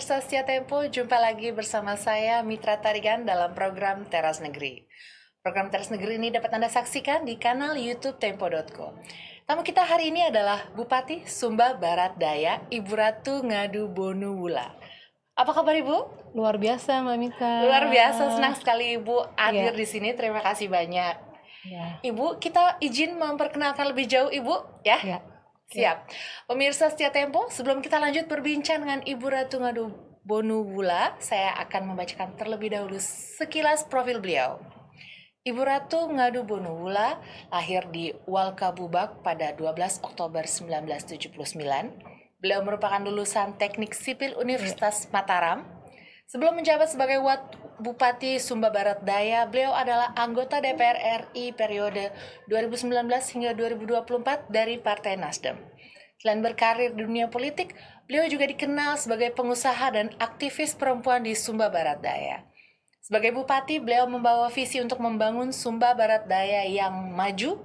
pemirsa Setia Tempo, jumpa lagi bersama saya Mitra Tarigan dalam program Teras Negeri. Program Teras Negeri ini dapat Anda saksikan di kanal YouTube Tempo.co. Tamu kita hari ini adalah Bupati Sumba Barat Daya, Ibu Ratu Ngadu Bonuwula. Apa kabar Ibu? Luar biasa, Mbak Mita. Luar biasa, senang sekali Ibu hadir Ya. di sini. Terima kasih banyak. Ya. Ibu, kita izin memperkenalkan lebih jauh Ibu, ya? Ya. Siap. Pemirsa Setia Tempo, sebelum kita lanjut berbincang dengan Ibu Ratu Ngadu Bonuwula, saya akan membacakan terlebih dahulu sekilas profil beliau. Ibu Ratu Ngadu Bonuwula lahir di Walkabubak pada 12 Oktober 1979. Beliau merupakan lulusan Teknik Sipil Universitas Mataram. Sebelum menjabat sebagai Bupati Sumba Barat Daya, beliau adalah anggota DPR RI periode 2019 hingga 2024 dari Partai Nasdem. Selain berkarir di dunia politik, beliau juga dikenal sebagai pengusaha dan aktivis perempuan di Sumba Barat Daya. Sebagai bupati, beliau membawa visi untuk membangun Sumba Barat Daya yang maju,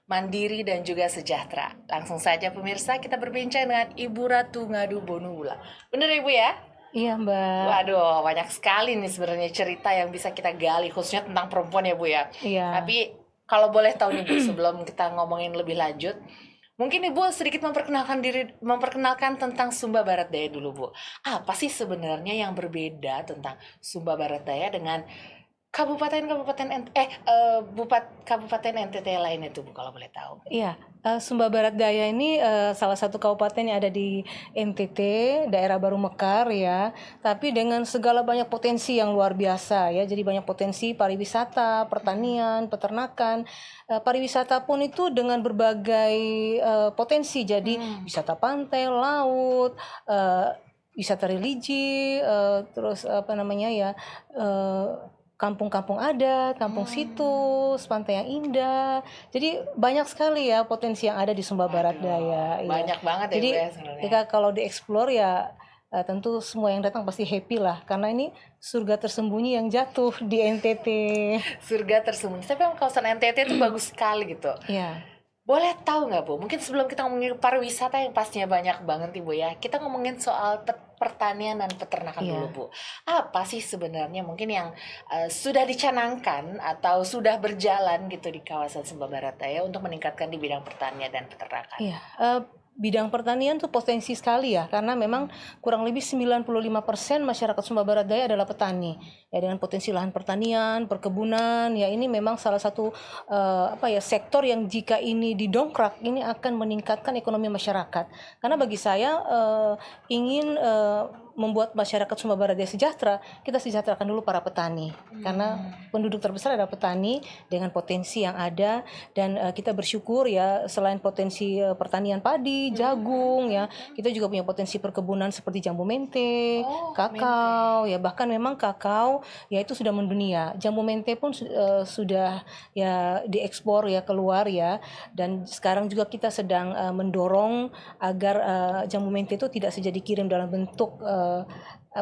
mandiri, dan juga sejahtera. Langsung saja pemirsa, kita berbincang dengan Ibu Ratu Ngadu Bonuwula. Benar Ibu ya? Iya, Mbak. Waduh, banyak sekali nih sebenarnya cerita yang bisa kita gali, khususnya tentang perempuan ya Bu ya. Iya. Tapi kalau boleh tahu nih Bu, sebelum kita ngomongin lebih lanjut, mungkin Ibu sedikit memperkenalkan tentang Sumba Barat Daya dulu Bu. Apa sih sebenarnya yang berbeda tentang Sumba Barat Daya dengan Kabupaten NTT lainnya tuh Bu, kalau boleh tahu? Iya, Sumba Barat Daya ini salah satu kabupaten yang ada di NTT, daerah baru mekar ya. Tapi dengan segala banyak potensi yang luar biasa ya. Jadi banyak potensi pariwisata, pertanian, peternakan. Pariwisata pun itu dengan berbagai potensi. Jadi wisata pantai, laut, wisata religi, terus kampung-kampung adat, kampung situs, pantai yang indah. Jadi banyak sekali ya potensi yang ada di Sumba Barat Daya. Banyak banget ya Jadi Bu ya sebenarnya. jika kalau dieksplor ya tentu semua yang datang pasti happy lah. Karena ini surga tersembunyi yang jatuh di NTT. Surga tersembunyi. Tapi yang kawasan NTT itu bagus sekali gitu. Iya. Boleh tahu nggak Bu? Mungkin sebelum kita ngomongin pariwisata yang pastinya banyak banget Ibu ya, kita ngomongin soal pertanian dan peternakan dulu Bu. Apa sih sebenarnya mungkin yang sudah dicanangkan atau sudah berjalan gitu di kawasan Sumba Barat Daya untuk meningkatkan di bidang pertanian dan peternakan? Iya. Bidang pertanian tuh potensi sekali ya, karena memang kurang lebih 95% masyarakat Sumba Barat Daya adalah petani. Ya, dengan potensi lahan pertanian, perkebunan, ya ini memang salah satu sektor yang jika ini didongkrak ini akan meningkatkan ekonomi masyarakat. Karena bagi saya ingin membuat masyarakat Sumba Barat Daya sejahtera, kita sejahterakan dulu para petani. Karena penduduk terbesar adalah petani dengan potensi yang ada, dan kita bersyukur ya selain potensi pertanian padi, jagung ya, kita juga punya potensi perkebunan seperti jambu mente, kakao ya, bahkan memang kakao ya itu sudah mendunia. Jambu mente pun sudah ya diekspor ya keluar ya, dan sekarang juga kita sedang mendorong agar jambu mente itu tidak saja dikirim dalam bentuk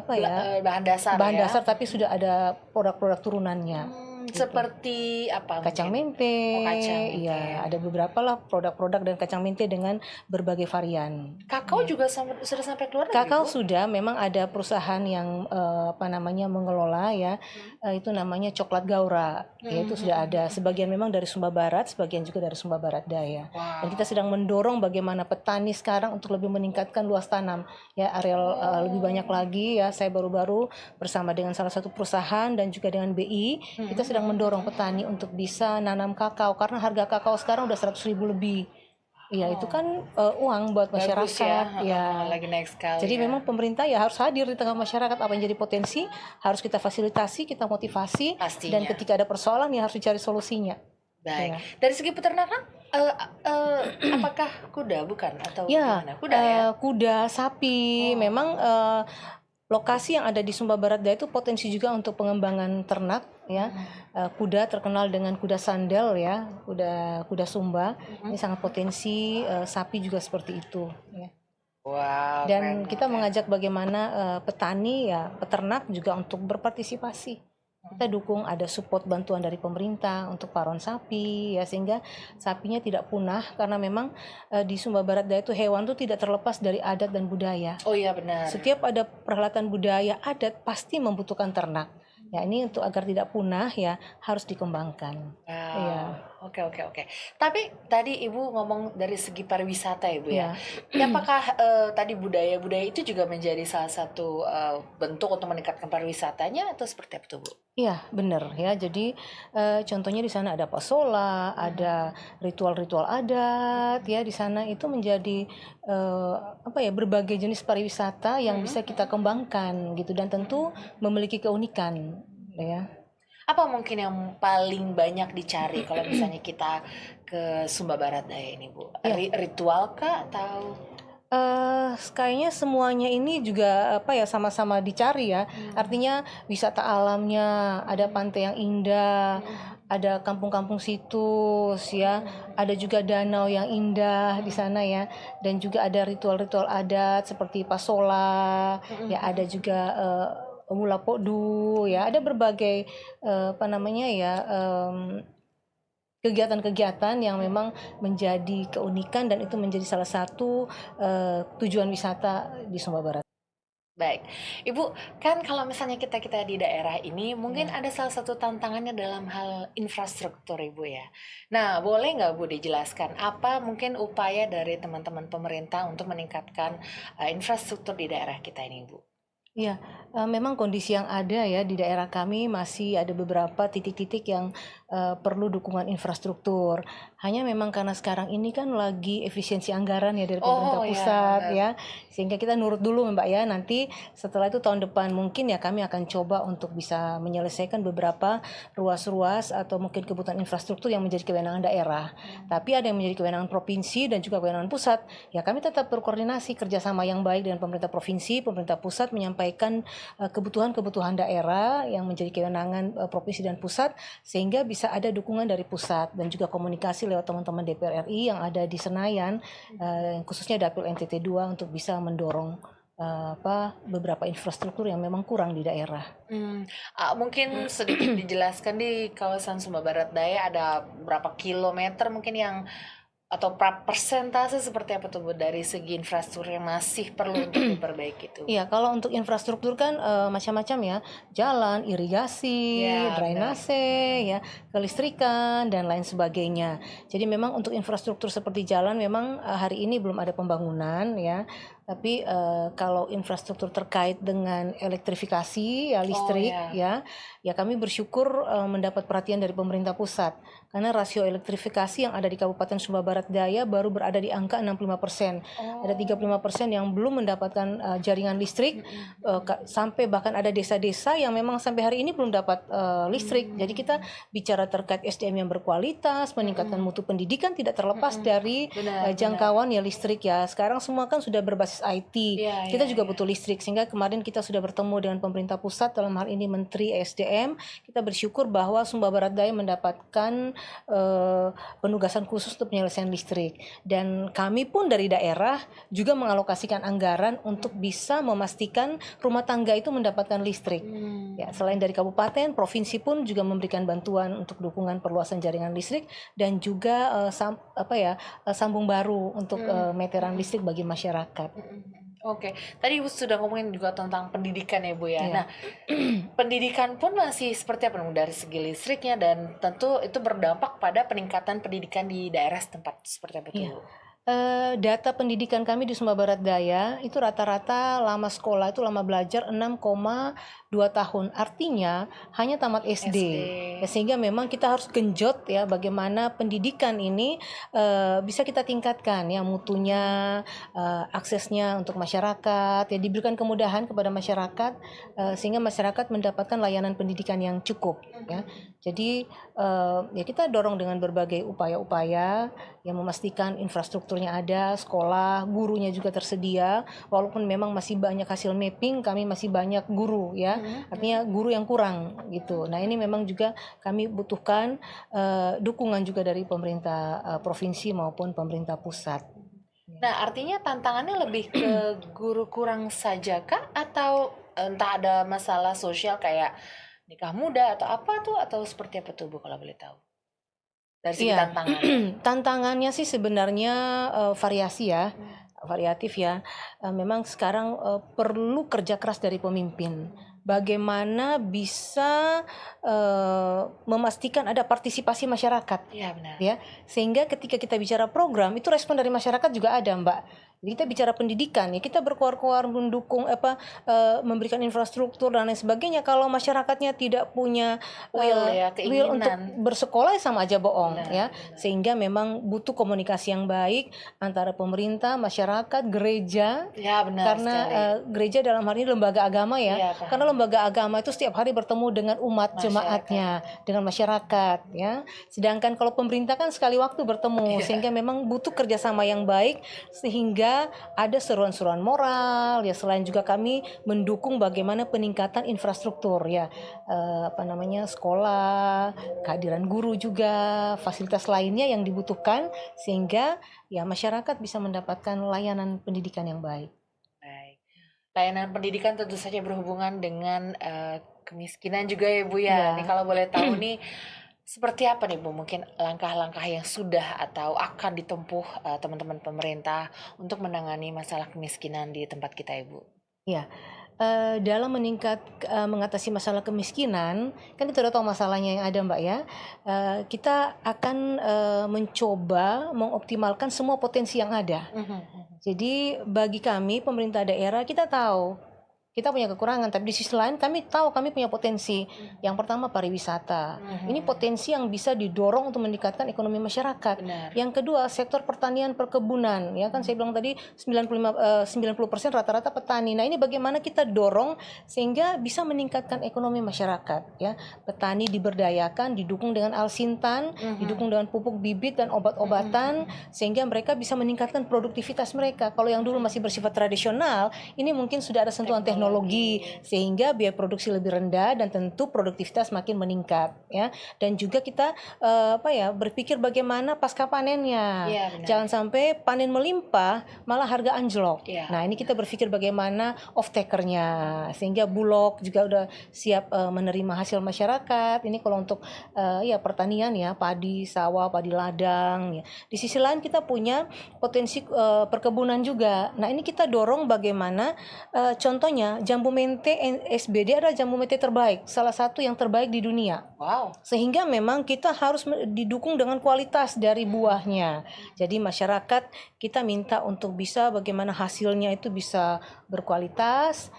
bahan dasar tapi sudah ada produk-produk turunannya. Seperti apa? Kacang mente. Iya, ada beberapa lah produk-produk dan kacang mente dengan berbagai varian. Kakao juga sudah sampai keluar? Kakao sudah, memang ada perusahaan yang mengelola ya. Itu namanya Coklat Gaura. Ya, itu sudah ada. Sebagian memang dari Sumba Barat, sebagian juga dari Sumba Barat Daya. Dan kita sedang mendorong bagaimana petani sekarang untuk lebih meningkatkan luas tanam ya, areal lebih banyak lagi ya. Saya baru-baru bersama dengan salah satu perusahaan dan juga dengan BI, kita sedang mendorong petani untuk bisa nanam kakao karena harga kakao sekarang udah 100.000 lebih. Iya, itu kan uang buat masyarakat ya. Lagi naik sekali. Jadi memang pemerintah ya harus hadir di tengah masyarakat. Apa yang jadi potensi harus kita fasilitasi, kita motivasi. Pastinya. Dan ketika ada persoalan ya harus dicari solusinya. Baik. Ya. Dari segi peternakan apakah kuda bukan atau ya, gimana? Kuda ya? Kuda, sapi. Memang lokasi yang ada di Sumba Barat Daya itu potensi juga untuk pengembangan ternak ya. Kuda terkenal dengan kuda sandal ya, kuda Sumba. Ini sangat potensi, sapi juga seperti itu ya. Wow. Dan kita mengajak bagaimana petani ya, peternak juga untuk berpartisipasi Kita dukung ada support bantuan dari pemerintah untuk paruan sapi ya, sehingga sapinya tidak punah, karena memang di Sumba Barat Daya itu hewan tuh tidak terlepas dari adat dan budaya. Oh iya benar. Setiap ada perhelatan budaya adat pasti membutuhkan ternak. Ya, ini untuk agar tidak punah ya harus dikembangkan. Wow. Iya. Oke. Tapi tadi Ibu ngomong dari segi pariwisata ya, Bu ya. Ya. Apakah tadi budaya itu juga menjadi salah satu bentuk untuk meningkatkan pariwisatanya atau seperti apa tuh, Bu? Iya, benar ya. Jadi contohnya di sana ada pasola, ada ritual-ritual adat ya, di sana itu menjadi berbagai jenis pariwisata yang bisa kita kembangkan gitu, dan tentu memiliki keunikan ya. Apa mungkin yang paling banyak dicari kalau misalnya kita ke Sumba Barat Daya ini, Bu? Ritual kah atau Kayaknya semuanya ini juga sama-sama dicari ya. Artinya wisata alamnya, ada pantai yang indah, ada kampung-kampung situs ya, ada juga danau yang indah di sana ya, dan juga ada ritual-ritual adat seperti pasola, ya ada juga mula podu ya, ada berbagai kegiatan-kegiatan yang memang menjadi keunikan, dan itu menjadi salah satu tujuan wisata di Sumba Barat. Baik, Ibu, kan kalau misalnya kita di daerah ini mungkin ada salah satu tantangannya dalam hal infrastruktur, Ibu ya. Nah, boleh nggak Bu dijelaskan apa mungkin upaya dari teman-teman pemerintah untuk meningkatkan infrastruktur di daerah kita ini, Bu? Iya, memang kondisi yang ada ya di daerah kami masih ada beberapa titik-titik yang perlu dukungan infrastruktur. Hanya memang karena sekarang ini kan lagi efisiensi anggaran ya dari pemerintah pusat ya, sehingga kita nurut dulu Mbak ya. Nanti setelah itu tahun depan mungkin ya kami akan coba untuk bisa menyelesaikan beberapa ruas-ruas atau mungkin kebutuhan infrastruktur yang menjadi kewenangan daerah. Tapi ada yang menjadi kewenangan provinsi dan juga kewenangan pusat. Ya kami tetap berkoordinasi kerjasama yang baik dengan pemerintah provinsi, pemerintah pusat, menyampaikan kebutuhan-kebutuhan daerah yang menjadi kewenangan provinsi dan pusat, sehingga bisa ada dukungan dari pusat, dan juga komunikasi lewat teman-teman DPR RI yang ada di Senayan, khususnya Dapil NTT 2 untuk bisa mendorong beberapa infrastruktur yang memang kurang di daerah. Mungkin sedikit dijelaskan di kawasan Sumba Barat Daya ada berapa kilometer mungkin yang atau persentase seperti apa tuh Bu dari segi infrastruktur yang masih perlu untuk diperbaiki itu? Iya, kalau untuk infrastruktur kan macam-macam ya, jalan, irigasi, drainase, ya, kelistrikan dan lain sebagainya. Jadi memang untuk infrastruktur seperti jalan memang hari ini belum ada pembangunan ya. Tapi kalau infrastruktur terkait dengan elektrifikasi ya, listrik ya kami bersyukur mendapat perhatian dari pemerintah pusat, karena rasio elektrifikasi yang ada di Kabupaten Sumba Barat Daya baru berada di angka 65%. Ada 35% yang belum mendapatkan jaringan listrik, sampai bahkan ada desa-desa yang memang sampai hari ini belum dapat listrik. Jadi kita bicara terkait SDM yang berkualitas, meningkatkan mutu pendidikan tidak terlepas dari jangkauan ya listrik ya. Sekarang semua kan sudah berbasis IT. Kita juga butuh listrik, sehingga kemarin kita sudah bertemu dengan pemerintah pusat, dalam hal ini Menteri SDM. Kita bersyukur bahwa Sumba Barat Daya mendapatkan penugasan khusus untuk penyelesaian listrik, dan kami pun dari daerah juga mengalokasikan anggaran untuk bisa memastikan rumah tangga itu mendapatkan listrik. Ya, selain dari kabupaten, provinsi pun juga memberikan bantuan untuk dukungan perluasan jaringan listrik, dan juga sambung baru untuk meteran listrik bagi masyarakat. Oke, tadi Ibu sudah ngomongin juga tentang pendidikan ya Bu ya. Nah, pendidikan pun masih seperti apa dari segi listriknya, dan tentu itu berdampak pada peningkatan pendidikan di daerah setempat seperti apa tuh? Data pendidikan kami di Sumba Barat Daya itu rata-rata lama sekolah itu lama belajar 6,2 tahun, artinya hanya tamat SD. Ya, sehingga memang kita harus genjot ya bagaimana pendidikan ini bisa kita tingkatkan ya mutunya, aksesnya untuk masyarakat ya, diberikan kemudahan kepada masyarakat sehingga masyarakat mendapatkan layanan pendidikan yang cukup ya. Jadi ya kita dorong dengan berbagai upaya-upaya yang memastikan infrastrukturnya ada, sekolah, gurunya juga tersedia. Walaupun memang masih banyak hasil mapping, kami masih banyak guru ya, artinya guru yang kurang gitu. Nah ini memang juga kami butuhkan dukungan juga dari pemerintah provinsi maupun pemerintah pusat. Nah artinya tantangannya lebih ke guru kurang saja kah, atau entah ada masalah sosial kayak nikah muda atau apa tuh, atau seperti apa tuh Bu kalau boleh tahu? Dari segi Iya, tantangan. tantangannya sih sebenarnya variasi ya, variatif ya. Memang sekarang perlu kerja keras dari pemimpin. Bagaimana bisa memastikan ada partisipasi masyarakat, Iya benar. ya, sehingga ketika kita bicara program itu respon dari masyarakat juga ada, Mbak. Jadi kita bicara pendidikan ya, kita berkoar-koar mendukung memberikan infrastruktur dan lain sebagainya. Kalau masyarakatnya tidak punya Will ya, will untuk keinginan. bersekolah, sama aja bohong Benar, ya. Sehingga memang butuh komunikasi yang baik antara pemerintah, masyarakat, gereja. Ya benar Karena sekali. gereja dalam hal ini lembaga agama ya. Iya, paham. Karena lembaga agama itu setiap hari bertemu dengan umat jemaatnya, dengan masyarakat ya. Sedangkan kalau pemerintah kan sekali waktu bertemu, sehingga memang butuh kerjasama yang baik, sehingga ada seruan-seruan moral ya. Selain juga kami mendukung bagaimana peningkatan infrastruktur ya, sekolah, kehadiran guru juga, fasilitas lainnya yang dibutuhkan, sehingga ya masyarakat bisa mendapatkan layanan pendidikan yang baik. Baik. Layanan pendidikan tentu saja berhubungan dengan kemiskinan juga ya Bu ya. Ya. Nih kalau boleh tahu nih, seperti apa nih Bu mungkin langkah-langkah yang sudah atau akan ditempuh teman-teman pemerintah untuk menangani masalah kemiskinan di tempat kita Ibu? Ya, dalam mengatasi masalah kemiskinan, kan kita udah tahu masalahnya yang ada Mbak ya. Kita akan mencoba mengoptimalkan semua potensi yang ada. Jadi bagi kami pemerintah daerah, kita tahu kita punya kekurangan, tapi di sisi lain kami tahu kami punya potensi. Yang pertama pariwisata. Ini potensi yang bisa didorong untuk meningkatkan ekonomi masyarakat. Benar. Yang kedua sektor pertanian perkebunan, ya kan saya bilang tadi 90% rata-rata petani. Nah ini bagaimana kita dorong sehingga bisa meningkatkan ekonomi masyarakat. Ya, petani diberdayakan, didukung dengan alsintan, didukung dengan pupuk bibit dan obat-obatan, sehingga mereka bisa meningkatkan produktivitas mereka. Kalau yang dulu masih bersifat tradisional, ini mungkin sudah ada sentuhan teknologi sehingga biaya produksi lebih rendah dan tentu produktivitas makin meningkat ya. Dan juga kita berpikir bagaimana pasca panennya. Iya, benar. Jangan sampai panen melimpah malah harga anjlok. Iya. Nah, ini kita berpikir bagaimana off takernya sehingga Bulog juga udah siap menerima hasil masyarakat. Ini kalau untuk pertanian ya, padi, sawah, padi ladang ya. Di sisi lain kita punya potensi perkebunan juga. Nah, ini kita dorong bagaimana contohnya jambu mente SBD adalah jambu mente terbaik, salah satu yang terbaik di dunia. Wow. Sehingga memang kita harus didukung dengan kualitas dari buahnya. Jadi masyarakat kita minta untuk bisa bagaimana hasilnya itu bisa berkualitas,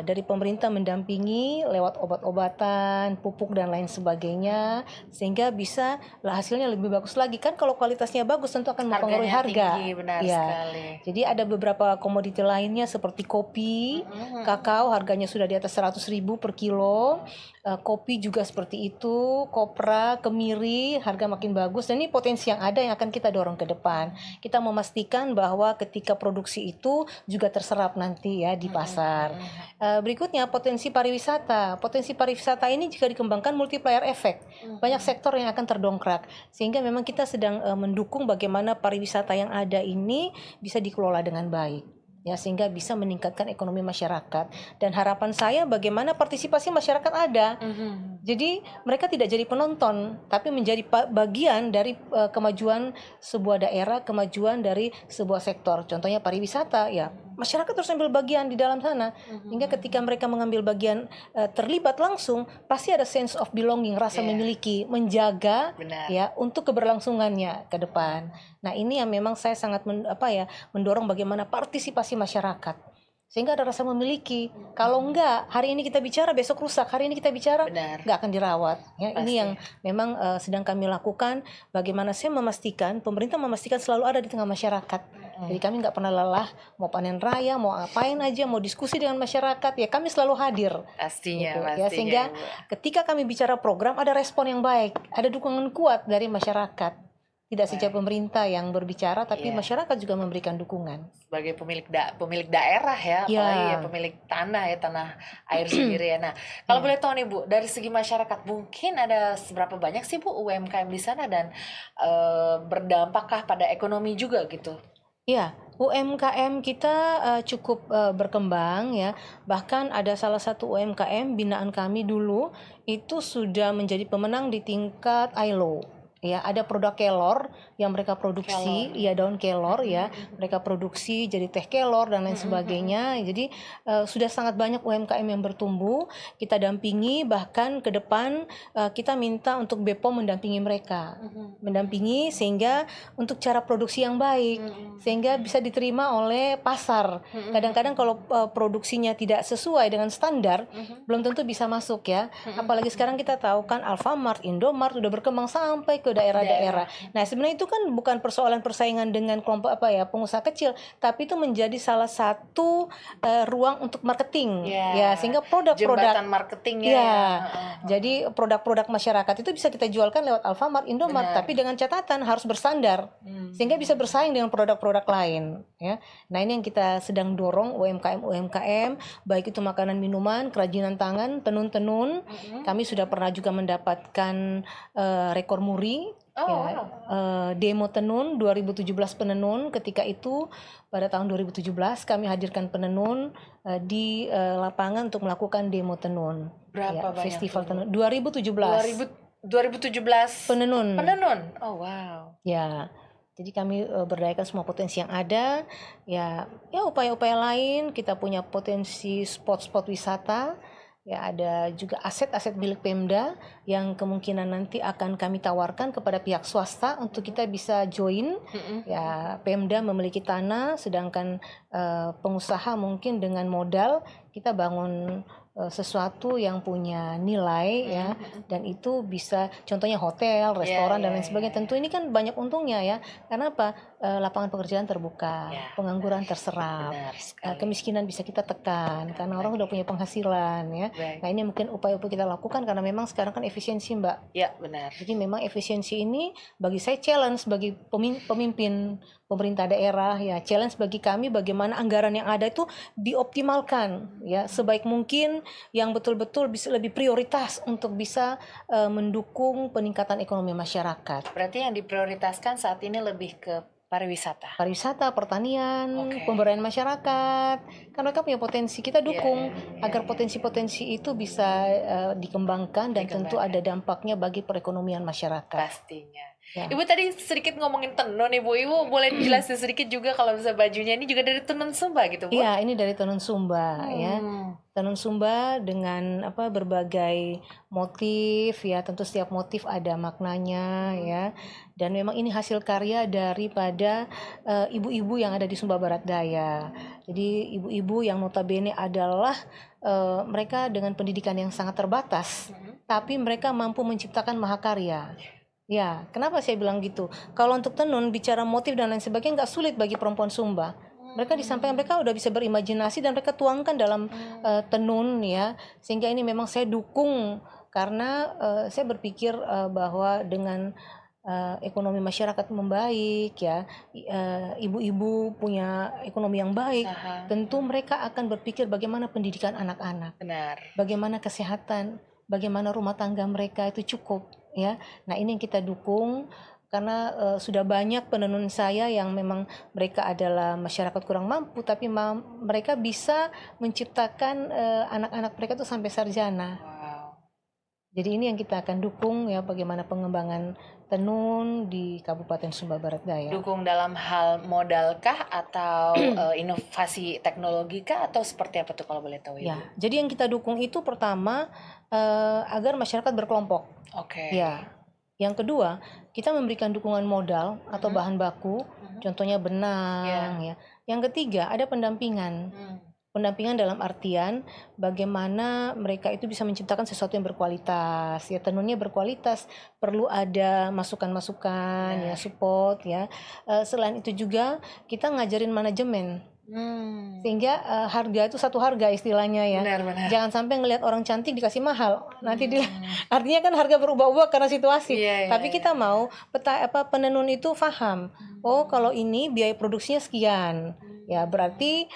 dari pemerintah mendampingi lewat obat-obatan, pupuk dan lain sebagainya, sehingga bisa hasilnya lebih bagus lagi. Kan kalau kualitasnya bagus tentu akan mempengaruhi harga. Tinggi, benar ya. sekali. Jadi ada beberapa komoditi lainnya seperti kopi, kakao harganya sudah di atas 100.000 per kilo. Kopi juga seperti itu, kopra, kemiri, harga makin bagus. Dan ini potensi yang ada yang akan kita dorong ke depan. Kita memastikan bahwa ketika produksi itu juga terserap nanti ya di pasar. Berikutnya potensi pariwisata. Potensi pariwisata ini jika dikembangkan multiplier effect. Banyak sektor yang akan terdongkrak. Sehingga memang kita sedang mendukung bagaimana pariwisata yang ada ini bisa dikelola dengan baik. Ya, sehingga bisa meningkatkan ekonomi masyarakat. Dan harapan saya bagaimana partisipasi masyarakat ada. Jadi mereka tidak jadi penonton, tapi menjadi bagian dari kemajuan sebuah daerah, kemajuan dari sebuah sektor. Contohnya pariwisata, ya masyarakat harus ambil bagian di dalam sana. Hingga ketika mereka mengambil bagian terlibat langsung, pasti ada sense of belonging, rasa memiliki, menjaga ya untuk keberlangsungannya ke depan. Nah, ini yang memang saya sangat mendorong bagaimana partisipasi masyarakat. Sehingga ada rasa memiliki. Kalau enggak, hari ini kita bicara, besok rusak. Hari ini kita bicara, enggak akan dirawat. Ya, ini yang memang sedang kami lakukan. Bagaimana saya memastikan, pemerintah memastikan selalu ada di tengah masyarakat. Jadi kami enggak pernah lelah, mau panen raya, mau apain aja, mau diskusi dengan masyarakat, ya kami selalu hadir. Pastinya, ya, sehingga ketika kami bicara program, ada respon yang baik, ada dukungan kuat dari masyarakat. Tidak saja pemerintah yang berbicara, tapi masyarakat juga memberikan dukungan. Sebagai pemilik daerah ya, apalagi ya pemilik tanah ya, tanah air sendiri ya. Nah, kalau boleh tahu nih Bu, dari segi masyarakat mungkin ada seberapa banyak sih Bu UMKM di sana dan berdampakkah pada ekonomi juga gitu? Iya, UMKM kita cukup berkembang ya. Bahkan ada salah satu UMKM binaan kami dulu itu sudah menjadi pemenang di tingkat ILO. Ya, ada produk kelor yang mereka produksi, ya daun kelor ya, mereka produksi jadi teh kelor dan lain sebagainya. Jadi sudah sangat banyak UMKM yang bertumbuh. Kita dampingi, bahkan ke depan kita minta untuk BPOM mendampingi mereka, mendampingi sehingga untuk cara produksi yang baik, sehingga bisa diterima oleh pasar. Kadang-kadang kalau produksinya tidak sesuai dengan standar, belum tentu bisa masuk ya. Apalagi sekarang kita tahu kan Alfamart, Indomart udah berkembang sampai ke daerah-daerah. Nah, sebenarnya itu kan bukan persoalan persaingan dengan kelompok pengusaha kecil, tapi itu menjadi salah satu ruang untuk marketing ya, sehingga produk-produk jembatan marketingnya ya. Jadi produk-produk masyarakat itu bisa kita jualkan lewat Alfamart, Indomart, tapi dengan catatan harus berstandar sehingga bisa bersaing dengan produk-produk lain ya. Nah, ini yang kita sedang dorong UMKM baik itu makanan, minuman, kerajinan tangan, tenun-tenun. Kami sudah pernah juga mendapatkan rekor muri. Demo tenun 2017 penenun. Ketika itu pada tahun 2017 kami hadirkan penenun di lapangan untuk melakukan demo tenun. Berapa banyak festival tenun 2017 penenun. Oh wow. Ya, jadi kami berdayakan semua potensi yang ada. Ya upaya-upaya lain, kita punya potensi spot-spot wisata. Ya, ada juga aset-aset milik Pemda yang kemungkinan nanti akan kami tawarkan kepada pihak swasta untuk kita bisa join. Ya, Pemda memiliki tanah, sedangkan pengusaha mungkin dengan modal kita bangun sesuatu yang punya nilai ya, dan itu bisa contohnya hotel, restoran dan lain sebagainya. Tentu ini kan banyak untungnya ya. Karena apa? Lapangan pekerjaan terbuka, pengangguran terserap, kemiskinan bisa kita tekan karena orang udah punya penghasilan ya. Nah, ini mungkin upaya-upaya kita lakukan karena memang sekarang kan efisiensi, Mbak. Ya, benar. Jadi memang efisiensi ini bagi saya challenge bagi pemimpin pemerintah daerah ya, challenge bagi kami bagaimana anggaran yang ada itu dioptimalkan ya sebaik mungkin, yang betul-betul bisa lebih prioritas untuk bisa mendukung peningkatan ekonomi masyarakat. Berarti yang diprioritaskan saat ini lebih ke pariwisata, pertanian, pemberdayaan masyarakat. Karena mereka punya potensi, kita dukung agar potensi-potensi itu bisa dikembangkan dan tentu ada dampaknya bagi perekonomian masyarakat. Pastinya. Ya. Ibu tadi sedikit ngomongin tenun, Ibu boleh jelasin sedikit juga kalau misalnya bajunya ini juga dari tenun Sumba gitu, Bu? Iya, ini dari tenun Sumba ya. Tenun Sumba dengan berbagai motif ya, tentu setiap motif ada maknanya ya. Dan memang ini hasil karya daripada ibu-ibu yang ada di Sumba Barat Daya. Jadi ibu-ibu yang notabene adalah mereka dengan pendidikan yang sangat terbatas, tapi mereka mampu menciptakan mahakarya. Ya, kenapa saya bilang gitu? Kalau untuk tenun, bicara motif dan lain sebagainya nggak sulit bagi perempuan Sumba. Mereka disampaikan, mereka udah bisa berimajinasi dan mereka tuangkan dalam tenun ya. Sehingga ini memang saya dukung karena saya berpikir bahwa dengan ekonomi masyarakat membaik ya, ibu-ibu punya ekonomi yang baik, tentu mereka akan berpikir bagaimana pendidikan anak-anak, bagaimana kesehatan, bagaimana rumah tangga mereka itu cukup ya. Nah, ini yang kita dukung karena sudah banyak penenun saya yang memang mereka adalah masyarakat kurang mampu, tapi mereka bisa menciptakan anak-anak mereka tuh sampai sarjana. Jadi ini yang kita akan dukung ya, bagaimana pengembangan tenun di Kabupaten Sumba Barat Daya. Dukung dalam hal modalkah atau inovasi teknologi kah atau seperti apa tuh kalau boleh tahu, Ibu? Ya, jadi yang kita dukung itu pertama agar masyarakat berkelompok. Ya. Yang kedua, kita memberikan dukungan modal atau bahan baku, contohnya benang ya. Yang ketiga, ada pendampingan. Pendampingan dalam artian bagaimana mereka itu bisa menciptakan sesuatu yang berkualitas ya, tenunnya berkualitas, perlu ada masukan-masukan ya, support ya. Selain itu juga kita ngajarin manajemen. Sehingga harga itu satu harga istilahnya ya. Benar. Jangan sampai ngelihat orang cantik dikasih mahal. Nanti artinya kan harga berubah-ubah karena situasi. Tapi kita mau penenun itu paham. Oh, kalau ini biaya produksinya sekian. Ya berarti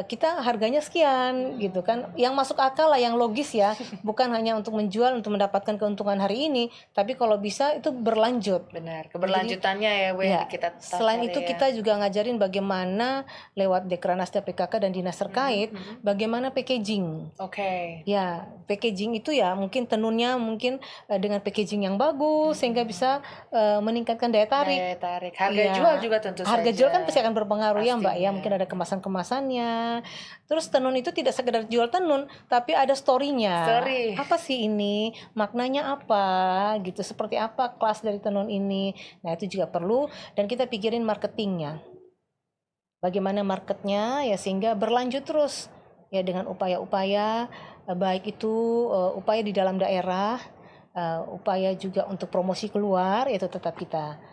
kita harganya sekian gitu kan, yang masuk akal lah, yang logis ya, bukan hanya untuk menjual untuk mendapatkan keuntungan hari ini, tapi kalau bisa itu berlanjut. Benar, keberlanjutannya ya Bu yang Ya, kita selain cari itu ya. kita juga ngajarin bagaimana lewat Dekranasda PKK dan dinas terkait, bagaimana packaging. Oke. Ya, packaging itu ya mungkin tenunnya mungkin dengan packaging yang bagus sehingga bisa meningkatkan daya tarik. Daya tarik. Harga Iya, jual juga tentu harga saja. jual kan pasti akan berpengaruh ya Mbak ya, Pastinya. mungkin ada kemasan-kemasannya. Terus tenun itu tidak sekedar jual tenun, tapi ada story-nya. Story. Apa sih ini? Maknanya apa? Gitu, seperti apa kelas dari tenun ini? Nah, itu juga perlu, dan kita pikirin marketingnya. Bagaimana marketnya ya sehingga berlanjut terus ya dengan upaya-upaya baik itu upaya di dalam daerah, upaya juga untuk promosi keluar, itu tetap kita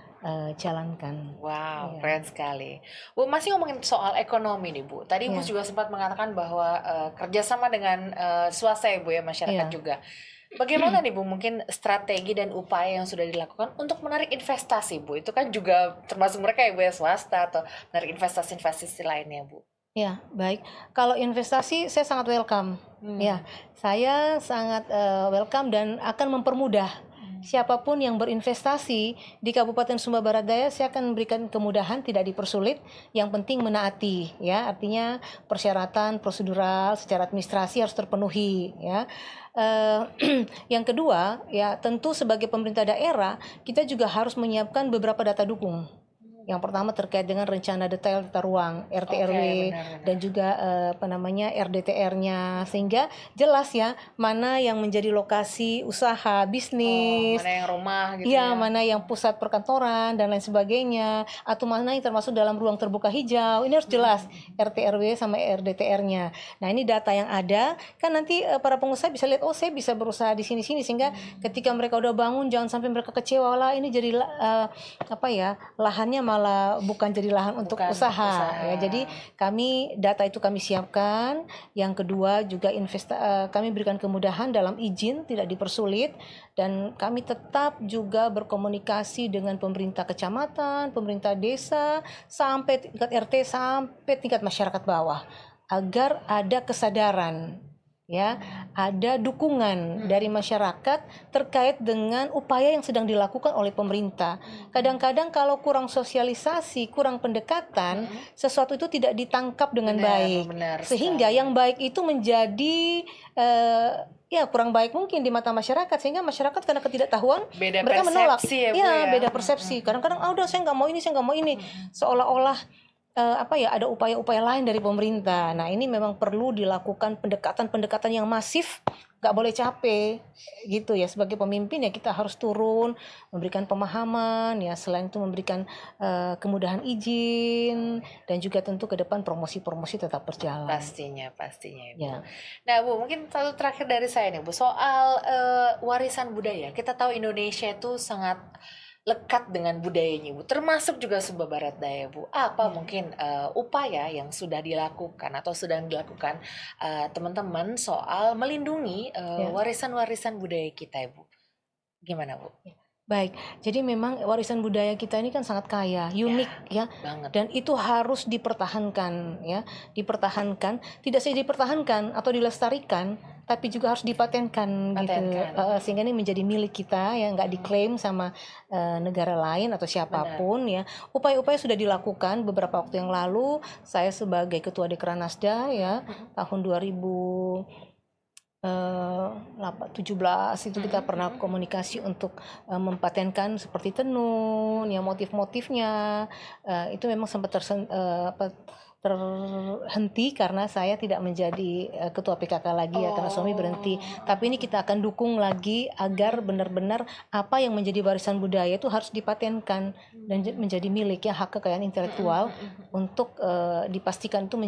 jalankan. Wow, Iya. keren sekali. Bu, masih ngomongin soal ekonomi nih Bu. Tadi Bu Iya. juga sempat mengatakan bahwa kerjasama dengan swasta ya Bu ya, masyarakat Iya. juga. Bagaimana nih Bu, mungkin strategi dan upaya yang sudah dilakukan untuk menarik investasi Bu? Itu kan juga termasuk mereka ya Bu ya, swasta atau menarik investasi-investasi lainnya Bu. Ya, baik. Kalau investasi saya sangat welcome. Ya, saya sangat welcome dan akan mempermudah siapapun yang berinvestasi di Kabupaten Sumba Barat Daya. Saya akan memberikan kemudahan, tidak dipersulit. Yang penting menaati, ya. Artinya persyaratan prosedural secara administrasi harus terpenuhi, ya. Yang kedua, ya tentu sebagai pemerintah daerah kita juga harus menyiapkan beberapa data dukung. Yang pertama terkait dengan rencana detail tata ruang RT Oke, RW benar-benar. dan juga RDTR-nya, sehingga jelas ya mana yang menjadi lokasi usaha bisnis, Mana yang rumah gitu iya, ya. mana yang pusat perkantoran dan lain sebagainya, atau mana yang termasuk dalam ruang terbuka hijau. Ini harus jelas RT RW sama RDTR-nya. Nah, ini data yang ada kan nanti para pengusaha bisa lihat, oh saya bisa berusaha di sini-sini, sehingga ketika mereka udah bangun jangan sampai mereka kecewa lah ini jadi lahannya malah bukan jadi lahan untuk Bukan usaha. Ya, jadi data itu kami siapkan. Yang kedua juga kami berikan kemudahan dalam izin, tidak dipersulit, dan kami tetap juga berkomunikasi dengan pemerintah kecamatan, pemerintah desa, sampai tingkat RT, sampai tingkat masyarakat bawah, agar ada kesadaran, ya, ada dukungan dari masyarakat terkait dengan upaya yang sedang dilakukan oleh pemerintah. Kadang-kadang kalau kurang sosialisasi, kurang pendekatan, sesuatu itu tidak ditangkap dengan baik, benar sehingga sekali. yang baik itu menjadi ya kurang baik mungkin di mata masyarakat, sehingga masyarakat karena ketidaktahuan Beda mereka menolak. persepsi ya, Bu, ya. Beda persepsi. Kadang-kadang udah saya nggak mau ini, saya nggak mau ini, seolah-olah ada upaya-upaya lain dari pemerintah. Nah, ini memang perlu dilakukan pendekatan-pendekatan yang masif, nggak boleh capek gitu ya. Sebagai pemimpin ya kita harus turun, memberikan pemahaman ya, selain itu memberikan kemudahan izin, dan juga tentu ke depan promosi-promosi tetap berjalan. Pastinya Ibu. Ya. Nah Bu, mungkin satu terakhir dari saya nih Bu, soal warisan budaya. Kita tahu Indonesia itu sangat lekat dengan budayanya Bu, termasuk juga Sumba Barat Daya Bu. Apa mungkin upaya yang sudah dilakukan atau sedang dilakukan teman-teman soal melindungi warisan-warisan budaya kita Bu? Gimana Bu? Baik, jadi memang warisan budaya kita ini kan sangat kaya, unik ya, banget. Dan itu harus dipertahankan ya, dipertahankan, tidak saja dipertahankan atau dilestarikan, tapi juga harus dipatenkan gitu, sehingga ini menjadi milik kita ya, nggak diklaim sama negara lain atau siapapun. Ya. Upaya-upaya sudah dilakukan beberapa waktu yang lalu. Saya sebagai ketua Dekranasda ya, tahun 2017 itu kita pernah komunikasi untuk mempatenkan seperti tenun, ya motif-motifnya itu memang sempat terhenti karena saya tidak menjadi ketua PKK lagi ya, karena suami berhenti. Tapi ini kita akan dukung lagi agar benar-benar apa yang menjadi warisan budaya itu harus dipatenkan dan menjadi milik ya, hak kekayaan intelektual untuk dipastikan itu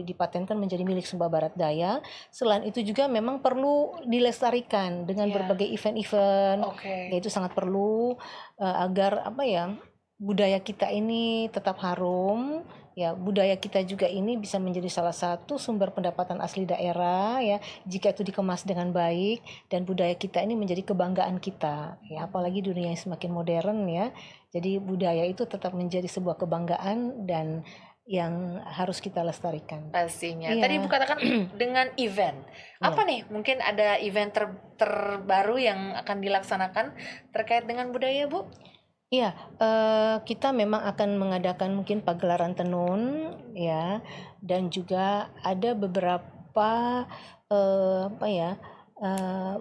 dipatenkan menjadi milik Sumba Barat Daya. Selain itu juga memang perlu dilestarikan dengan berbagai event-event. Ya, itu sangat perlu agar budaya kita ini tetap harum. Ya, budaya kita juga ini bisa menjadi salah satu sumber pendapatan asli daerah ya, jika itu dikemas dengan baik, dan budaya kita ini menjadi kebanggaan kita ya, apalagi dunia yang semakin modern ya. Jadi budaya itu tetap menjadi sebuah kebanggaan dan yang harus kita lestarikan. Pastinya. Iya. Tadi Ibu katakan dengan event. Apa nih? Mungkin ada event terbaru yang akan dilaksanakan terkait dengan budaya, Bu? Iya, kita memang akan mengadakan mungkin pagelaran tenun, ya, dan juga ada beberapa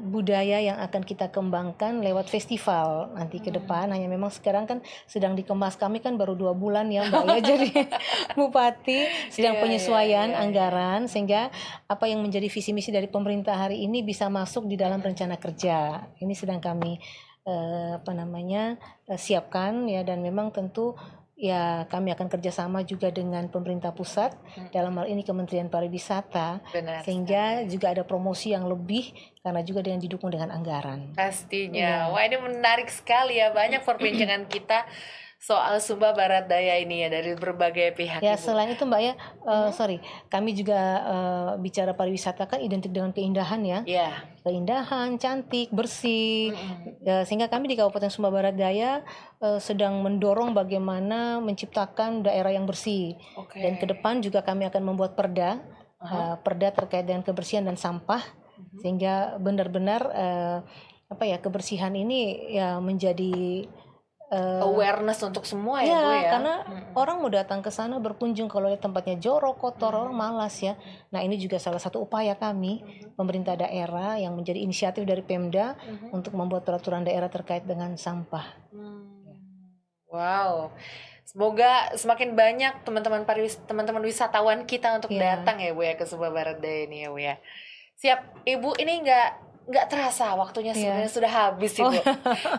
budaya yang akan kita kembangkan lewat festival nanti ke depan. Hanya memang sekarang kan sedang dikemas, kami kan baru 2 bulan ya Mbak ya, jadi Bupati sedang penyesuaian anggaran sehingga apa yang menjadi visi misi dari pemerintah hari ini bisa masuk di dalam rencana kerja. Ini sedang kami siapkan ya, dan memang tentu ya kami akan kerjasama juga dengan pemerintah pusat, dalam hal ini Kementerian Pariwisata. Benar sehingga juga ada promosi yang lebih karena juga dengan didukung dengan anggaran. Pastinya. Wah, ini menarik sekali ya, banyak perbincangan kita soal Sumba Barat Daya ini ya dari berbagai pihak. Ya, Ibu. selain itu Mbak ya, kami juga bicara pariwisata kan identik dengan keindahan ya. Ya. Keindahan, cantik, bersih. Sehingga kami di Kabupaten Sumba Barat Daya sedang mendorong bagaimana menciptakan daerah yang bersih. Dan ke depan juga kami akan membuat perda terkait dengan kebersihan dan sampah, sehingga benar-benar kebersihan ini ya menjadi awareness untuk semua ya, Bu ya. Karena orang mau datang ke sana berkunjung, kalau lihat tempatnya jorok, kotor, orang malas ya. Nah, ini juga salah satu upaya kami pemerintah daerah yang menjadi inisiatif dari Pemda untuk membuat peraturan daerah terkait dengan sampah. Wow. Semoga semakin banyak teman-teman wisatawan kita untuk datang ya, Bu ya, ke Sumba Barat Daya ini ya, Bu ya. Siap, Ibu, ini nggak terasa waktunya sebenarnya sudah habis, Ibu.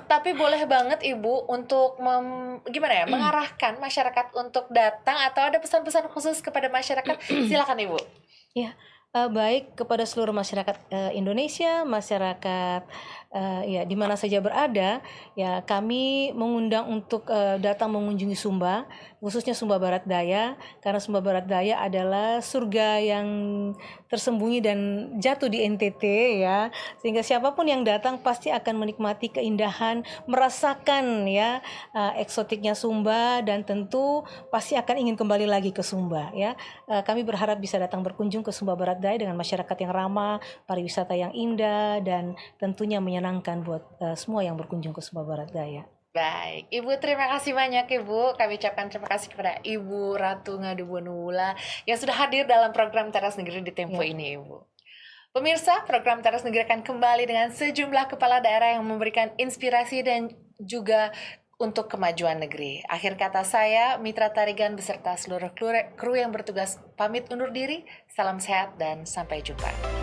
Tapi boleh banget Ibu untuk mengarahkan masyarakat untuk datang, atau ada pesan-pesan khusus kepada masyarakat? Silakan Ibu. Ya, baik kepada seluruh masyarakat Indonesia, masyarakat di mana saja berada, ya kami mengundang untuk datang mengunjungi Sumba, khususnya Sumba Barat Daya, karena Sumba Barat Daya adalah surga yang tersembunyi dan jatuh di NTT ya, sehingga siapapun yang datang pasti akan menikmati keindahan, merasakan ya eksotiknya Sumba, dan tentu pasti akan ingin kembali lagi ke Sumba ya. Kami berharap bisa datang berkunjung ke Sumba Barat Daya dengan masyarakat yang ramah, pariwisata yang indah, dan tentunya menyenangkan buat semua yang berkunjung ke Sumba Barat Daya. Baik, Ibu, terima kasih banyak Ibu. Kami ucapkan terima kasih kepada Ibu Ratu Ngadu Bonula yang sudah hadir dalam program Teras Negeri di Tempo ini, Ibu. Pemirsa, program Teras Negeri akan kembali dengan sejumlah kepala daerah yang memberikan inspirasi dan juga untuk kemajuan negeri. Akhir kata saya, Mitra Tarigan beserta seluruh kru yang bertugas pamit undur diri. Salam sehat dan sampai jumpa.